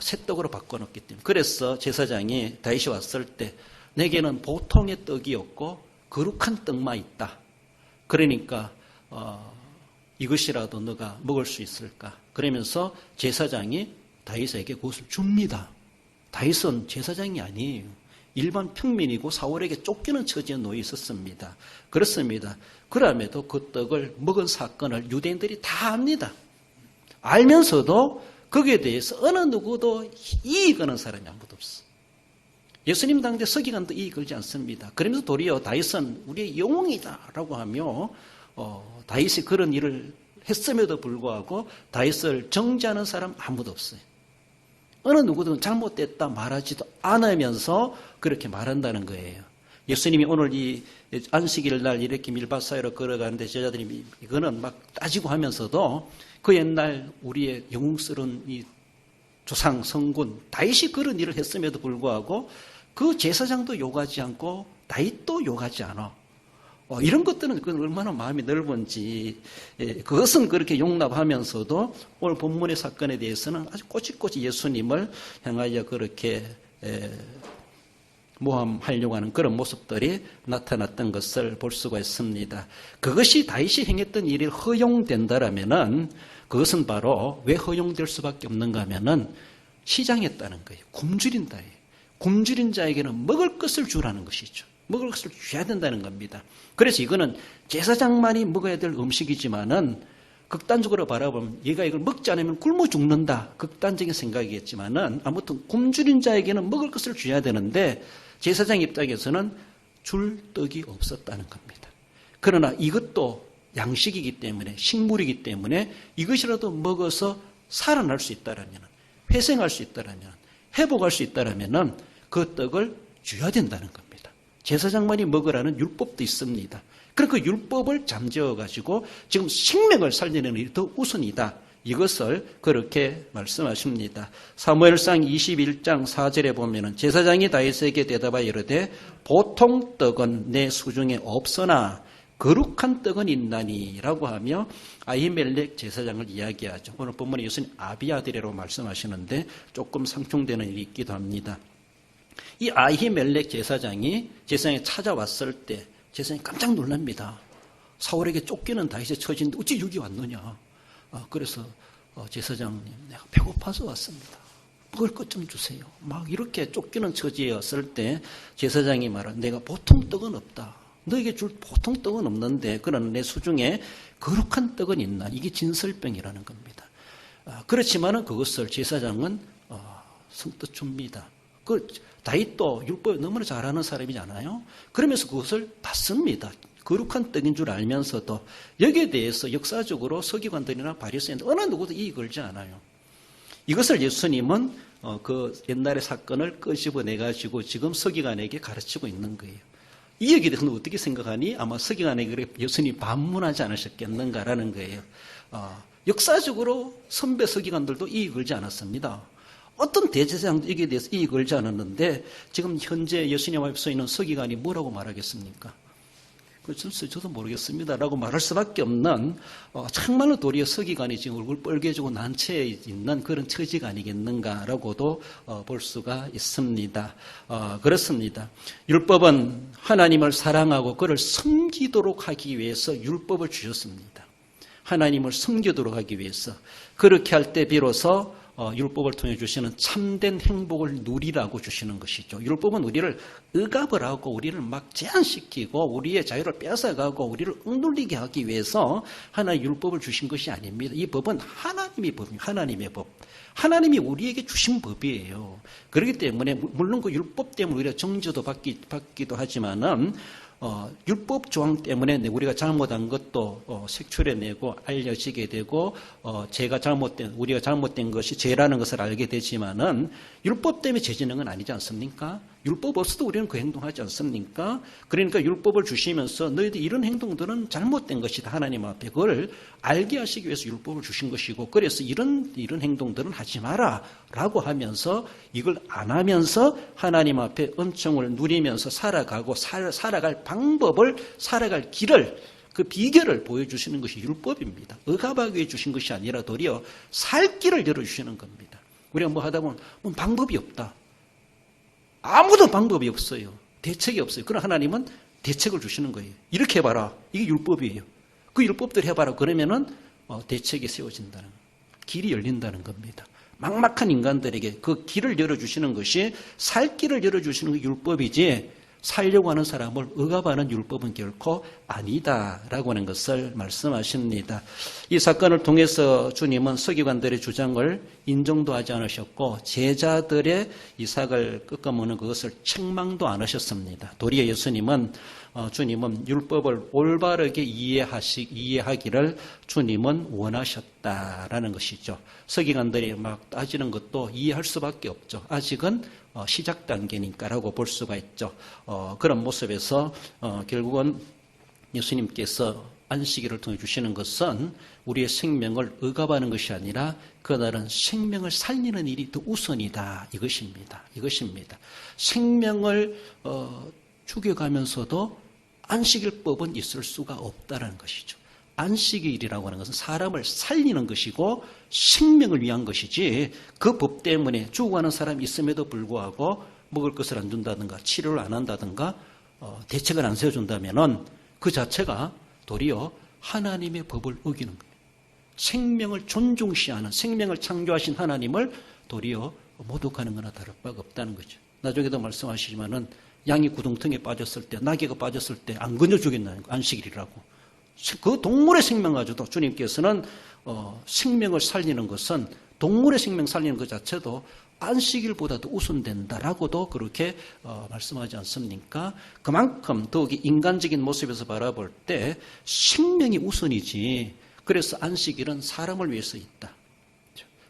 새 떡으로 바꿔놓기 때문에. 그래서 제사장이 다윗이 왔을 때 내게는 보통의 떡이 없고 거룩한 떡만 있다. 그러니까 이것이라도 너가 먹을 수 있을까? 그러면서 제사장이 다윗에게 그것을 줍니다. 다윗은 제사장이 아니에요. 일반 평민이고 사울에게 쫓기는 처지에 놓여 있었습니다. 그렇습니다. 그럼에도 그 떡을 먹은 사건을 유대인들이 다 압니다. 알면서도 거기에 대해서 어느 누구도 이의 거는 사람이 아무도 없어. 예수님 당대 서기관도 이의 걸지 않습니다. 그러면서 도리어 다윗은 우리의 영웅이다라고 하며 다윗이 그런 일을 했음에도 불구하고 다윗을 정죄하는 사람 아무도 없어요. 어느 누구든 잘못됐다 말하지도 않으면서 그렇게 말한다는 거예요. 예수님이 오늘 이 안식일 날 이렇게 밀밭 사이로 걸어가는데 제자들이 이거는 막 따지고 하면서도 그 옛날 우리의 영웅스러운 이 조상 성군 다윗이 그런 일을 했음에도 불구하고 그 제사장도 욕하지 않고 다윗도 욕하지 않아. 이런 것들은 얼마나 마음이 넓은지, 그것은 그렇게 용납하면서도 오늘 본문의 사건에 대해서는 아주 꼬치꼬치 예수님을 향하여 그렇게 모함하려고 하는 그런 모습들이 나타났던 것을 볼 수가 있습니다. 그것이 다윗이 행했던 일이 허용된다라면은 그것은 바로 왜 허용될 수밖에 없는가 하면은 시장했다는 거예요. 굶주린다예요. 굶주린 자에게는 먹을 것을 주라는 것이죠. 먹을 것을 줘야 된다는 겁니다. 그래서 이거는 제사장만이 먹어야 될 음식이지만은 극단적으로 바라보면 얘가 이걸 먹지 않으면 굶어 죽는다. 극단적인 생각이겠지만은 아무튼 굶주린 자에게는 먹을 것을 줘야 되는데 제사장 입장에서는 줄 떡이 없었다는 겁니다. 그러나 이것도 양식이기 때문에 식물이기 때문에 이것이라도 먹어서 살아날 수 있다라면 회생할 수 있다라면 회복할 수 있다라면 그 떡을 줘야 된다는 겁니다. 제사장만이 먹으라는 율법도 있습니다. 그러니까 그 율법을 잠재워가지고 지금 생명을 살리는 일이 더 우선이다. 이것을 그렇게 말씀하십니다. 사무엘상 21장 4절에 보면은 제사장이 다윗에게 대답하여 이르되 보통 떡은 내 수중에 없으나 거룩한 떡은 있나니라고 하며 아히멜렉 제사장을 이야기하죠. 오늘 본문에 예수님 아비아들이라고 말씀하시는데 조금 상충되는 일이 있기도 합니다. 이 아히멜렉 제사장이 찾아왔을 때 제사장이 깜짝 놀랍니다. 사울에게 쫓기는 다윗의 처지인데 어찌 여기 왔느냐. 그래서 제사장님 내가 배고파서 왔습니다. 먹을 것 좀 주세요. 막 이렇게 쫓기는 처지였을 때 제사장이 말한 내가 보통 떡은 없다. 너에게 줄 보통 떡은 없는데 그러나 내 수중에 거룩한 떡은 있나. 이게 진설병이라는 겁니다. 그렇지만은 그것을 제사장은 선뜻 줍니다. 다윗도 율법을 너무나 잘하는 사람이잖아요. 그러면서 그것을 받습니다. 거룩한 떡인 줄 알면서도 여기에 대해서 역사적으로 서기관들이나 바리새인들 어느 누구도 이의 걸지 않아요. 이것을 예수님은 그 옛날의 사건을 끄집어내가지고 지금 서기관에게 가르치고 있는 거예요. 이 얘기에 대해서는 어떻게 생각하니? 아마 서기관에게 예수님이 반문하지 않으셨겠는가라는 거예요. 역사적으로 선배 서기관들도 이의 걸지 않았습니다. 어떤 대제사장도 여기에 대해서 이의 걸지 않았는데 지금 현재 예수님 앞에 서 있는 서기관이 뭐라고 말하겠습니까? 저도 모르겠습니다라고 말할 수밖에 없는 정말로 도리어 서기관이 지금 얼굴 뻘개지고 난처해 있는 그런 처지가 아니겠는가라고도 볼 수가 있습니다. 그렇습니다. 율법은 하나님을 사랑하고 그를 섬기도록 하기 위해서 율법을 주셨습니다. 하나님을 섬기도록 하기 위해서 그렇게 할 때 비로소 율법을 통해 주시는 참된 행복을 누리라고 주시는 것이죠. 율법은 우리를 억압을 하고 우리를 막 제한시키고 우리의 자유를 뺏어가고 우리를 억눌리게 하기 위해서 하나의 율법을 주신 것이 아닙니다. 이 법은 하나님의 법입니다. 하나님의 법. 하나님이 우리에게 주신 법이에요. 그렇기 때문에 물론 그 율법 때문에 우리가 정죄도 받기도 하지만은 율법 조항 때문에 우리가 잘못한 것도 색출해내고 알려지게 되고 우리가 잘못된 것이 죄라는 것을 알게 되지만은 율법 때문에 죄지는 건 아니지 않습니까? 율법 없어도 우리는 그 행동하지 않습니까? 그러니까 율법을 주시면서 너희들 이런 행동들은 잘못된 것이다. 하나님 앞에 그걸 알게 하시기 위해서 율법을 주신 것이고 그래서 이런 행동들은 하지 마라 라고 하면서 이걸 안 하면서 하나님 앞에 은총을 누리면서 살아가고 살아갈 방법을 살아갈 길을 그 비결을 보여주시는 것이 율법입니다. 억압하기 위해 주신 것이 아니라 도리어 살 길을 열어주시는 겁니다. 우리가 뭐 하다 보면 방법이 없다. 아무도 방법이 없어요. 대책이 없어요. 그러나 하나님은 대책을 주시는 거예요. 이렇게 해봐라. 이게 율법이에요. 그 율법대로 해봐라. 그러면은 대책이 세워진다는 길이 열린다는 겁니다. 막막한 인간들에게 그 길을 열어주시는 것이 살 길을 열어주시는 게 율법이지 살려고 하는 사람을 억압하는 율법은 결코 아니다라고 하는 것을 말씀하십니다. 이 사건을 통해서 주님은 서기관들의 주장을 인정도 하지 않으셨고 제자들의 이삭을 꺾어먹는 그것을 책망도 안 하셨습니다. 도리어 주님은 율법을 올바르게 이해하기를 주님은 원하셨다라는 것이죠. 서기관들이 막 따지는 것도 이해할 수밖에 없죠. 아직은 시작 단계니까라고 볼 수가 있죠. 그런 모습에서 결국은 예수님께서 안식일을 통해 주시는 것은 우리의 생명을 억압하는 것이 아니라 그날은 생명을 살리는 일이 더 우선이다. 이것입니다. 생명을 죽여가면서도 안식일법은 있을 수가 없다는 것이죠. 안식일이라고 하는 것은 사람을 살리는 것이고 생명을 위한 것이지 그 법 때문에 죽어가는 사람이 있음에도 불구하고 먹을 것을 안 준다든가 치료를 안 한다든가 대책을 안 세워준다면은 그 자체가 도리어 하나님의 법을 어기는 거예요. 생명을 존중시하는, 생명을 창조하신 하나님을 도리어 모독하는 거나 다를 바가 없다는 거죠. 나중에도 말씀하시지만은 양이 구덩텅이에 빠졌을 때, 나귀가 빠졌을 때 안 건져주겠다는 거, 안식일이라고. 그 동물의 생명 가지고도 주님께서는 생명을 살리는 것은, 동물의 생명 살리는 것 자체도 안식일보다도 우선된다라고도 그렇게 말씀하지 않습니까? 그만큼 더욱이 인간적인 모습에서 바라볼 때 생명이 우선이지. 그래서 안식일은 사람을 위해서 있다.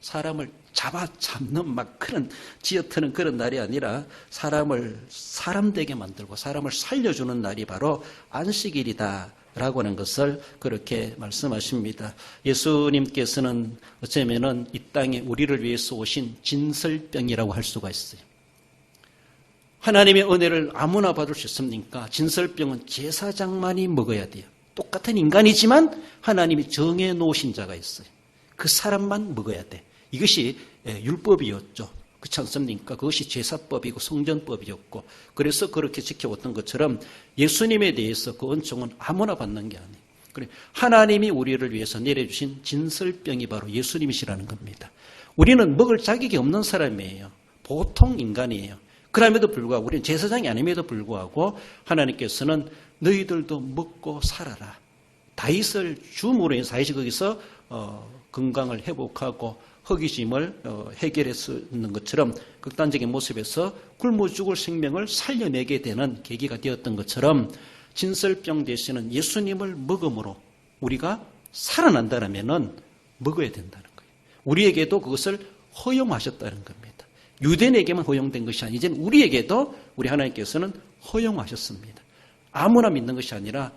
사람을 잡는 막 그런 쥐어트는 그런 날이 아니라 사람을 사람 되게 만들고 사람을 살려주는 날이 바로 안식일이다. 라고 하는 것을 그렇게 말씀하십니다. 예수님께서는 어쩌면은 이 땅에 우리를 위해서 오신 진설병이라고 할 수가 있어요. 하나님의 은혜를 아무나 받을 수 있습니까? 진설병은 제사장만이 먹어야 돼요. 똑같은 인간이지만 하나님이 정해 놓으신 자가 있어요. 그 사람만 먹어야 돼. 이것이 율법이었죠. 그렇지 않습니까? 그것이 제사법이고 성전법이었고, 그래서 그렇게 지켜왔던 것처럼 예수님에 대해서 그 은총은 아무나 받는 게 아니에요. 그래, 하나님이 우리를 위해서 내려주신 진설병이 바로 예수님이시라는 겁니다. 우리는 먹을 자격이 없는 사람이에요. 보통 인간이에요. 그럼에도 불구하고 우리는 제사장이 아님에도 불구하고 하나님께서는 너희들도 먹고 살아라. 다윗을 줌으로 해서 다윗이 거기서 건강을 회복하고 허기짐을 해결했는 것처럼 극단적인 모습에서 굶어 죽을 생명을 살려내게 되는 계기가 되었던 것처럼 진설병 대신은 예수님을 먹음으로 우리가 살아난다면 먹어야 된다는 거예요. 우리에게도 그것을 허용하셨다는 겁니다. 유대인에게만 허용된 것이 아니라 이제는 우리에게도 우리 하나님께서는 허용하셨습니다. 아무나 믿는 것이 아니라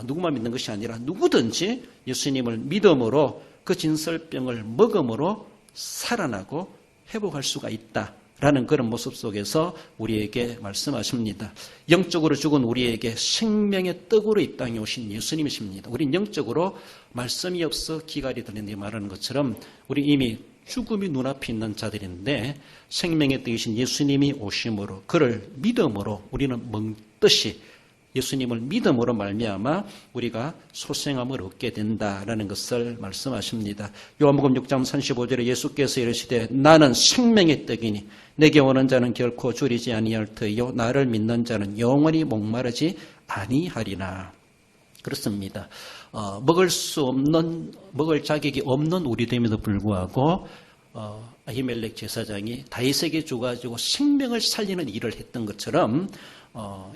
누구만 믿는 것이 아니라 누구든지 예수님을 믿음으로 그 진설병을 먹음으로 살아나고 회복할 수가 있다라는 그런 모습 속에서 우리에게 말씀하십니다. 영적으로 죽은 우리에게 생명의 떡으로 이 땅에 오신 예수님이십니다. 우린 영적으로 말씀이 없어 기갈이 들리는데 말하는 것처럼 우리 이미 죽음이 눈앞에 있는 자들인데 생명의 떡이신 예수님이 오심으로 그를 믿음으로 우리는 먹듯이 예수님을 믿음으로 말미암아 우리가 소생함을 얻게 된다라는 것을 말씀하십니다. 요한복음 6장 35절에 예수께서 이르시되 나는 생명의 떡이니 내게 오는 자는 결코 줄이지 아니할 터이요 나를 믿는 자는 영원히 목마르지 아니하리나. 그렇습니다. 먹을 자격이 없는 우리됨에도 불구하고 아히멜렉 제사장이 다윗에게 줘가지고 생명을 살리는 일을 했던 것처럼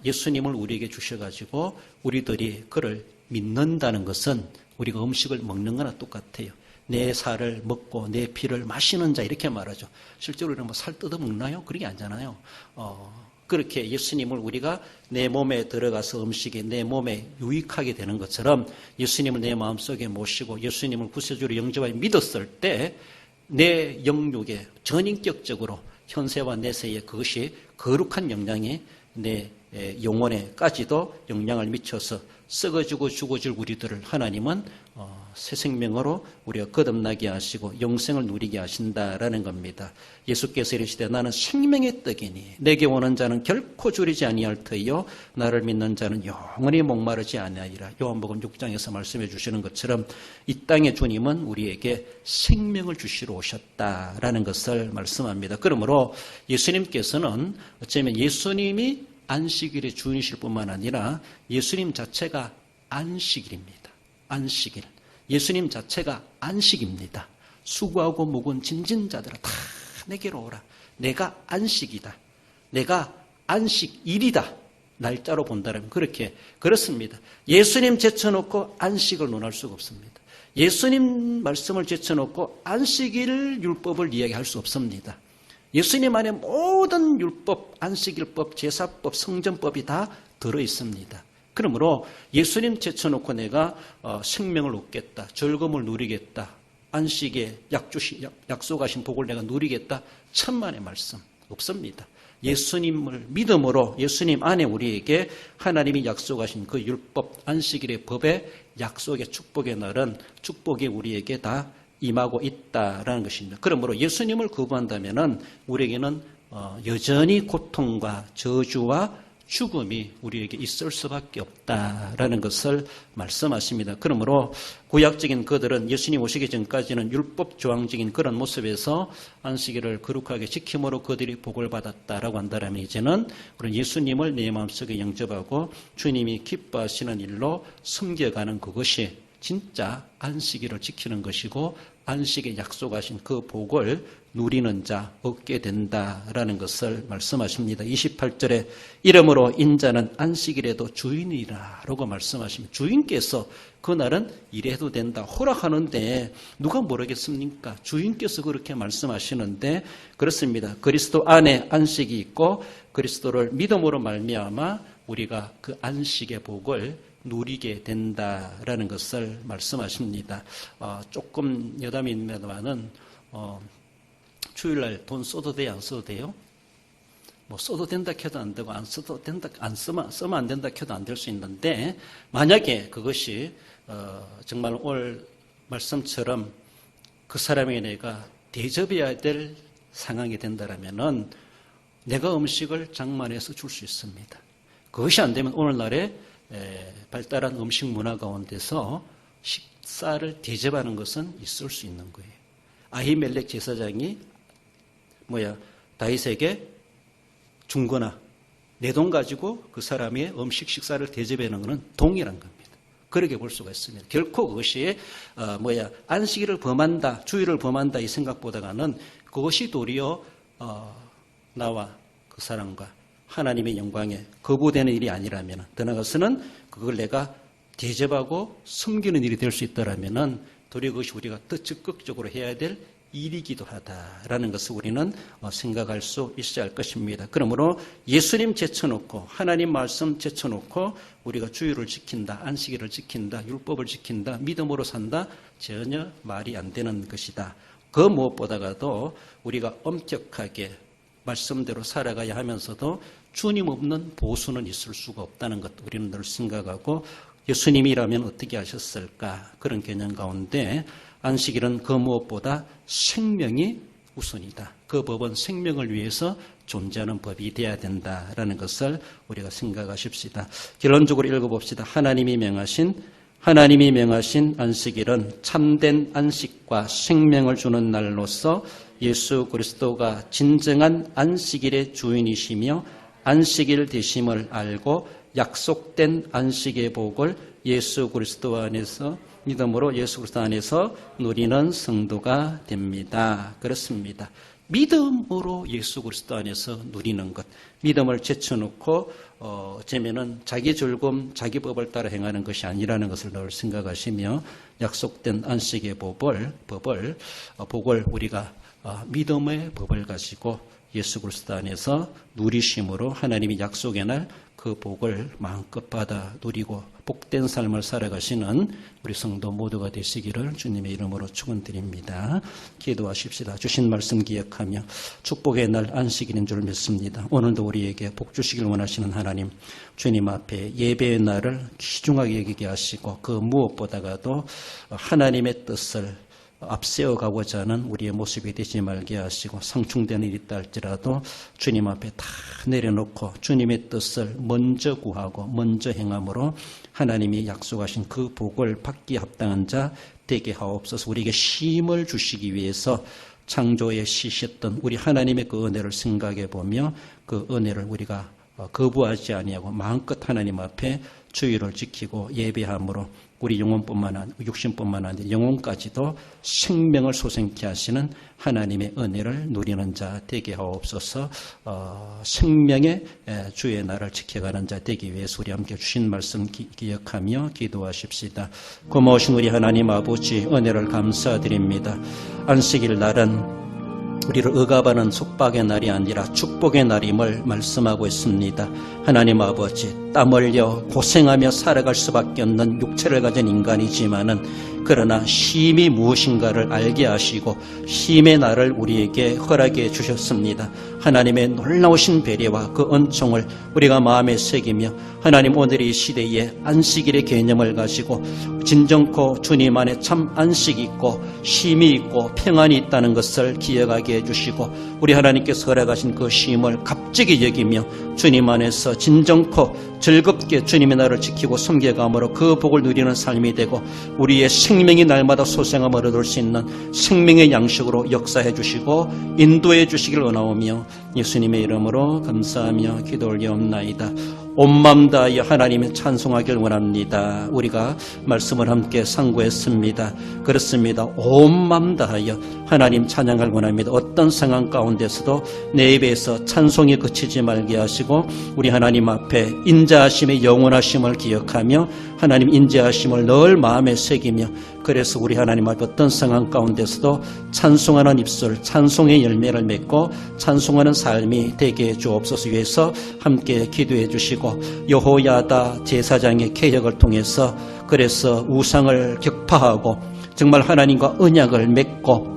예수님을 우리에게 주셔가지고 우리들이 그를 믿는다는 것은 우리가 음식을 먹는 거나 똑같아요. 내 살을 먹고 내 피를 마시는 자 이렇게 말하죠. 실제로 우리는 뭐 살 뜯어 먹나요? 그런 게 아니잖아요. 그렇게 예수님을 우리가 내 몸에 들어가서 음식이 내 몸에 유익하게 되는 것처럼 예수님을 내 마음속에 모시고 예수님을 구세주로 영접하여 믿었을 때 내 영육에 전인격적으로 현세와 내세에 그것이 거룩한 영향이 내 영혼에까지도 영향을 미쳐서 썩어지고 죽어질 우리들을 하나님은 새 생명으로 우리가 거듭나게 하시고 영생을 누리게 하신다라는 겁니다. 예수께서 이르시되 나는 생명의 떡이니 내게 오는 자는 결코 줄이지 아니할 터이요 나를 믿는 자는 영원히 목마르지 아니하리라. 요한복음 6장에서 말씀해 주시는 것처럼 이 땅의 주님은 우리에게 생명을 주시러 오셨다라는 것을 말씀합니다. 그러므로 예수님께서는 어쩌면 예수님이 안식일의 주인이실 뿐만 아니라 예수님 자체가 안식일입니다. 안식일. 예수님 자체가 안식입니다. 수고하고 무거운 짐진 자들아 다 내게로 오라. 내가 안식이다. 내가 안식일이다. 날짜로 본다면 그렇게 그렇습니다. 예수님 제쳐놓고 안식을 논할 수가 없습니다. 예수님 말씀을 제쳐놓고 안식일 율법을 이야기할 수 없습니다. 예수님 안에 모든 율법, 안식일법, 제사법, 성전법이 다 들어있습니다. 그러므로 예수님 제쳐놓고 내가 생명을 얻겠다, 즐거움을 누리겠다, 안식에 약속하신 복을 내가 누리겠다, 천만의 말씀 없습니다. 예수님을 믿음으로 예수님 안에 우리에게 하나님이 약속하신 그 율법, 안식일의 법의 약속의 축복의 날은 축복이 우리에게 다 임하고 있다라는 것입니다. 그러므로 예수님을 거부한다면은 우리에게는 여전히 고통과 저주와 죽음이 우리에게 있을 수밖에 없다라는 것을 말씀하십니다. 그러므로 구약적인 그들은 예수님 오시기 전까지는 율법 조항적인 그런 모습에서 안식일을 거룩하게 지킴으로 그들이 복을 받았다라고 한다면 이제는 그런 예수님을 내 마음속에 영접하고 주님이 기뻐하시는 일로 섬겨가는 그것이 진짜 안식일을 지키는 것이고 안식에 약속하신 그 복을 누리는 자 얻게 된다라는 것을 말씀하십니다. 28절에 이러므로 인자는 안식일에도 주인이라라고 말씀하십니다. 주인께서 그날은 일해도 된다 허락하는데 누가 모르겠습니까? 주인께서 그렇게 말씀하시는데 그렇습니다. 그리스도 안에 안식이 있고 그리스도를 믿음으로 말미암아 우리가 그 안식의 복을 누리게 된다라는 것을 말씀하십니다. 조금 여담이 있습니다만은 주일날 돈 써도 돼요, 안 써도 돼요? 뭐 써도 된다 켜도 안 되고 안 써도 된다, 안 쓰면 안 된다 켜도 안 될 수 있는데 만약에 그것이 정말 오늘 말씀처럼 그 사람에게 내가 대접해야 될 상황이 된다라면은 내가 음식을 장만해서 줄 수 있습니다. 그것이 안 되면 오늘날에 발달한 음식 문화 가운데서 식사를 대접하는 것은 있을 수 있는 거예요. 아히멜렉 제사장이 다윗에게 준 거나 내 돈 가지고 그 사람의 음식 식사를 대접하는 것은 동일한 겁니다. 그렇게 볼 수가 있습니다. 결코 그것이 안식일을 범한다, 주일을 범한다 이 생각보다는 그것이 도리어 나와 그 사람과 하나님의 영광에 거부되는 일이 아니라면 더 나아가서는 그걸 내가 대접하고 섬기는 일이 될 수 있다라면은 도리어 그것이 우리가 더 적극적으로 해야 될 일이기도 하다라는 것을 우리는 생각할 수 있어야 할 것입니다. 그러므로 예수님 제쳐놓고 하나님 말씀 제쳐놓고 우리가 주일을 지킨다, 안식일을 지킨다, 율법을 지킨다, 믿음으로 산다 전혀 말이 안 되는 것이다. 그 무엇보다도 우리가 엄격하게 말씀대로 살아가야 하면서도 주님 없는 보수는 있을 수가 없다는 것 우리는 늘 생각하고 예수님이라면 어떻게 하셨을까 그런 개념 가운데 안식일은 그 무엇보다 생명이 우선이다. 그 법은 생명을 위해서 존재하는 법이 되어야 된다라는 것을 우리가 생각하십시다. 결론적으로 읽어봅시다. 하나님이 명하신 안식일은 참된 안식과 생명을 주는 날로서 예수 그리스도가 진정한 안식일의 주인이시며 안식일 되심을 알고 약속된 안식의 복을 예수 그리스도 안에서 믿음으로 예수 그리스도 안에서 누리는 성도가 됩니다. 그렇습니다. 믿음으로 예수 그리스도 안에서 누리는 것. 믿음을 제쳐놓고 어쩌면은 자기 즐거움, 자기 법을 따라 행하는 것이 아니라는 것을 늘 생각하시며 약속된 안식의 복을 우리가 믿음의 법을 가지고 예수 그리스도 안에서 누리심으로 하나님이 약속의 날 그 복을 마음껏 받아 누리고 복된 삶을 살아가시는 우리 성도 모두가 되시기를 주님의 이름으로 축원드립니다. 기도하십시다. 주신 말씀 기억하며 축복의 날 안식일인 줄 믿습니다. 오늘도 우리에게 복 주시길 원하시는 하나님, 주님 앞에 예배의 날을 귀중하게 여기게 하시고 그 무엇보다도 하나님의 뜻을 앞세워가고자 하는 우리의 모습이 되지 말게 하시고 상충되는 일이 있다 할지라도 주님 앞에 다 내려놓고 주님의 뜻을 먼저 구하고 먼저 행함으로 하나님이 약속하신 그 복을 받기에 합당한 자 되게 하옵소서. 우리에게 쉼을 주시기 위해서 창조에 쉬셨던 우리 하나님의 그 은혜를 생각해 보며 그 은혜를 우리가 거부하지 아니하고 마음껏 하나님 앞에 주의를 지키고 예배함으로 우리 영혼뿐만 아니라 육신뿐만 아니라 영혼까지도 생명을 솟게 하시는 하나님의 은혜를 누리는 자 되게 하옵소서. 생명의 주의 날을 지켜가는 자 되기 위해서 우리 함께 주신 말씀 기억하며 기도하십시다. 고마우신 우리 하나님 아버지 은혜를 감사드립니다. 안식일 날은 우리를 억압하는 속박의 날이 아니라 축복의 날임을 말씀하고 있습니다. 하나님 아버지, 땀 흘려 고생하며 살아갈 수밖에 없는 육체를 가진 인간이지만은 그러나 쉼이 무엇인가를 알게 하시고 쉼의 날을 우리에게 허락해 주셨습니다. 하나님의 놀라우신 배려와 그 은총을 우리가 마음에 새기며 하나님 오늘 이 시대에 안식일의 개념을 가지고 진정코 주님 안에 참 안식이 있고 쉼이 있고 평안이 있다는 것을 기억하게 해주시고 우리 하나님께서 허락하신 그 쉼을 값지게 여기며 주님 안에서 진정코 즐겁게 주님의 나라를 지키고 섬겨감으로 그 복을 누리는 삶이 되고 우리의 생명이 날마다 소생함을 얻을 수 있는 생명의 양식으로 역사해 주시고 인도해 주시길 원하오며 예수님의 이름으로 감사하며 기도 올리옵나이다. 온 마음 다하여 하나님을 찬송하길 원합니다. 우리가 말씀을 함께 상고했습니다. 그렇습니다. 온 마음 다하여 하나님 찬양을 원합니다. 어떤 상황 가운데서도 내 입에서 찬송이 그치지 말게 하시고 우리 하나님 앞에 인자하심의 영원하심을 기억하며 하나님 인자하심을 늘 마음에 새기며 그래서 우리 하나님 앞에 어떤 상황 가운데서도 찬송하는 입술, 찬송의 열매를 맺고 찬송하는 삶이 되게 해 주옵소서. 위해서 함께 기도해 주시고 여호야다 제사장의 개혁을 통해서 그래서 우상을 격파하고 정말 하나님과 언약을 맺고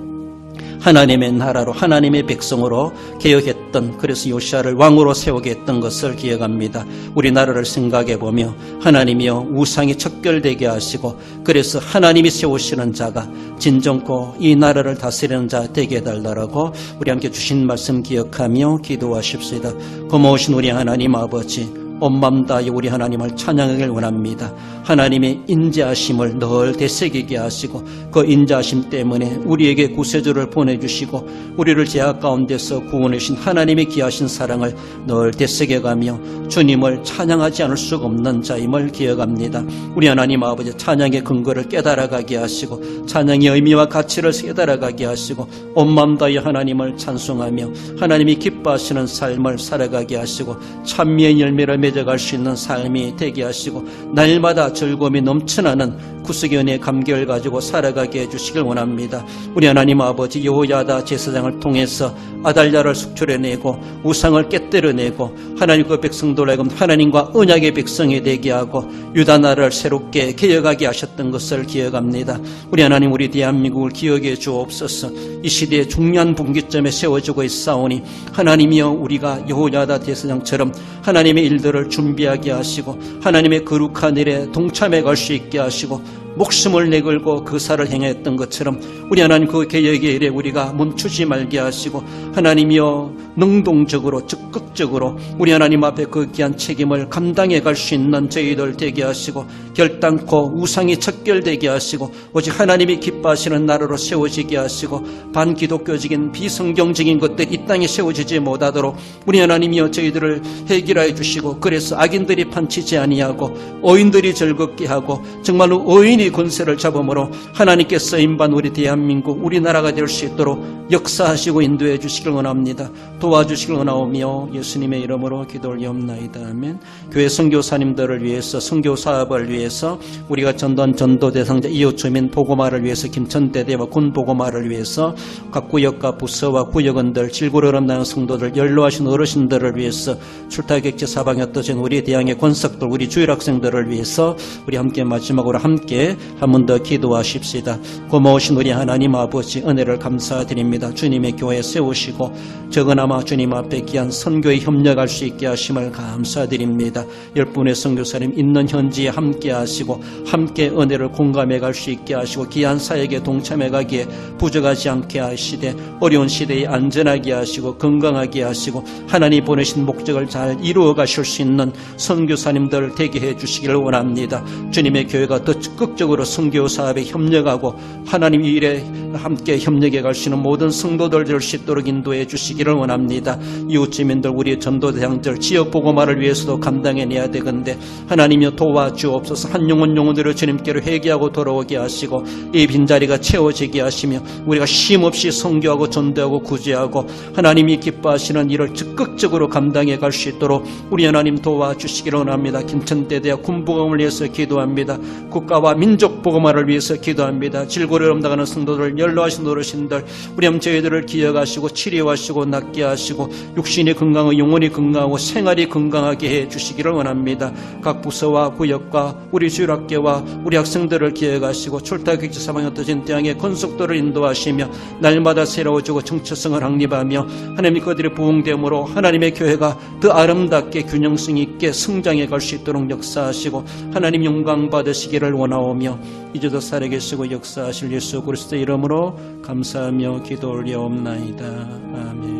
하나님의 나라로 하나님의 백성으로 개혁했던 그래서 요시아를 왕으로 세우게 했던 것을 기억합니다. 우리나라를 생각해 보며 하나님이여 우상이 척결되게 하시고 그래서 하나님이 세우시는 자가 진정코 이 나라를 다스리는 자 되게 해달라고 우리 함께 주신 말씀 기억하며 기도하십시다. 고마우신 우리 하나님 아버지 온 마음 다하여 우리 하나님을 찬양하길 원합니다. 하나님의 인자하심을 늘 되새기게 하시고 그 인자하심 때문에 우리에게 구세주를 보내주시고 우리를 죄악 가운데서 구원해 주신 하나님의 귀하신 사랑을 늘 되새겨가며 주님을 찬양하지 않을 수가 없는 자임을 기억합니다. 우리 하나님 아버지 찬양의 근거를 깨달아가게 하시고 찬양의 의미와 가치를 깨달아가게 하시고 온 마음 다하여 하나님을 찬송하며 하나님이 기뻐하시는 삶을 살아가게 하시고 찬미의 열매를 맺어갈 수 있는 삶이 되게 하시고 날마다 즐거움이 넘쳐나는 구속의 은혜의 감격을 가지고 살아가게 해주시길 원합니다. 우리 하나님 아버지 여호야다 제사장을 통해서 아달랴를 속출해내고 우상을 깨뜨려내고 하나님 그 백성들 하여금 하나님과 언약의 백성이 되게 하고 유다 나라를 새롭게 개혁하게 하셨던 것을 기억합니다. 우리 하나님 우리 대한민국을 기억해 주옵소서. 이 시대의 중요한 분기점에 세워지고 있사오니 하나님이여 우리가 여호야다 제사장처럼 하나님의 일들을 준비하게 하시고 하나님의 거룩한 일에 동참해 갈 수 있게 하시고 목숨을 내걸고 그 사를 행했던 것처럼 우리 하나님 그 개혁의 일에 우리가 멈추지 말게 하시고 하나님이여 능동적으로 적극적으로 우리 하나님 앞에 그 귀한 책임을 감당해 갈 수 있는 저희들 되게 하시고 결단코 우상이 척결되게 하시고 오직 하나님이 기뻐하시는 나라로 세워지게 하시고 반기독교적인 비성경적인 것들 이 땅에 세워지지 못하도록 우리 하나님이여 저희들을 해결하여 주시고 그래서 악인들이 판치지 아니하고 의인들이 즐겁게 하고 정말로 의인이 권세를 잡음으로 하나님께 쓰임받은 우리 대한민국 우리나라가 될 수 있도록 역사하시고 인도해 주시길 원합니다. 도와주시길 원하오며 예수님의 이름으로 기도 올리옵나이다. 아멘. 교회 선교사님들을 위해서 선교 사업을 위해서 우리가 전도한 전도 대상자 이웃주민 보고마를 위해서 김천대대와 군 보고마를 위해서 각 구역과 부서와 구역원들 질고를 넘나는 성도들 연로하신 어르신들을 위해서 출타객지 사방에 흩어진 우리 대학의 권석들 우리 주일학생들을 위해서 우리 함께 마지막으로 함께 한 번 더 기도하십시다. 고마우신 우리 하나님 아버지 은혜를 감사드립니다. 주님의 교회 세우시고 적어나마 주님 앞에 귀한 선교에 협력할 수 있게 하심을 감사드립니다. 10분의 선교사님 있는 현지에 함께 하시고 함께 은혜를 공감해 갈 수 있게 하시고 귀한 사역에 동참해 가기에 부족하지 않게 하시되 어려운 시대에 안전하게 하시고 건강하게 하시고 하나님 보내신 목적을 잘 이루어 가실 수 있는 선교사님들 되게 해 주시기를 원합니다. 주님의 교회가 더 적극적으로 선교 사업에 협력하고 하나님 일에 함께 협력해 갈 수 있는 모든 성도들 될 수 있도록 인도해 주시기를 원합니다. 이웃주민들 우리의 전도대상들 지역 보고마를 위해서도 감당해내야 되건데 하나님이여 도와주옵소서. 한 영혼으로 주님께로 회개하고 돌아오게 하시고 이 빈자리가 채워지게 하시며 우리가 쉼없이 선교하고 전도하고 구제하고 하나님이 기뻐하시는 일을 적극적으로 감당해 갈 수 있도록 우리 하나님 도와주시기를 원합니다. 김천대대와 군부검을 위해서 기도합니다. 국가와 민족 복음화를 위해서 기도합니다. 질고를 엄당하는 성도들, 연로하신 어르신들, 우리 저희들을 기억하시고 치료하시고 낫게 하시고 육신이 건강하고 영혼이 건강하고 생활이 건강하게 해 주시기를 원합니다. 각 부서와 구역과 우리 주일학교와 우리 학생들을 기억하시고 출타격지 사방에 흩어진 땅의 건속도를 인도하시며 날마다 새로워지고 정체성을 확립하며 하나님 그들의 부흥됨으로 하나님의 교회가 더 아름답게 균형성 있게 성장해 갈 수 있도록 역사하시고 하나님 영광 받으시기를 원하오며 이제도 살아계시고 역사하실 예수 그리스도의 이름으로 감사하며 기도 올려옵나이다. 아멘.